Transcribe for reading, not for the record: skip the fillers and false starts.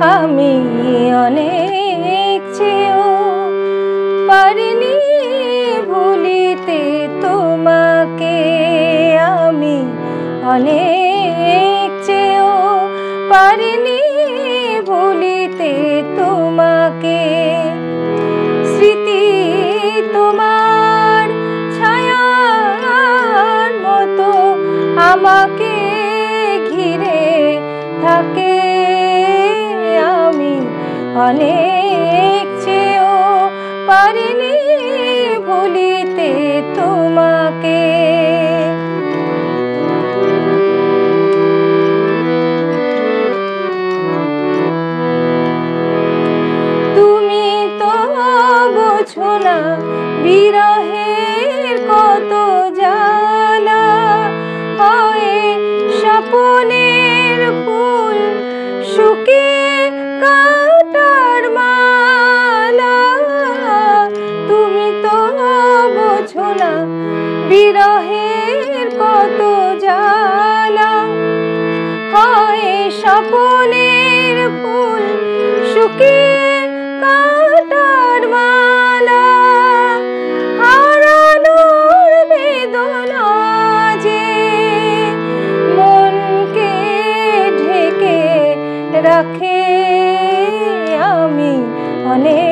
আমি অনেক চেয়েও পারিনি ভুলিতে তোমাকে। আমি অনেক চেয়েও পারিনি ভুলিতে তোমাকে। স্মৃতি তোমার ছায়ার মতো আমাকে ঘিরে থাকে। আমি অনেক চেয়েও পারিনি ভুলিতে তোমাকে। তুমি তো বোঝো না বিরহের কত জ্বালা, হয় স্বপনের ফুল শুকিয়ে কাটার মালা। তুমি তো বোঝো না বিরহের কত জ্বালা, হয় স্বপনের ফুল শুকিয়ে কাটার মালা। হারানোর বেদনা যে মনকে ঢেকে রাখে। আমি অনেক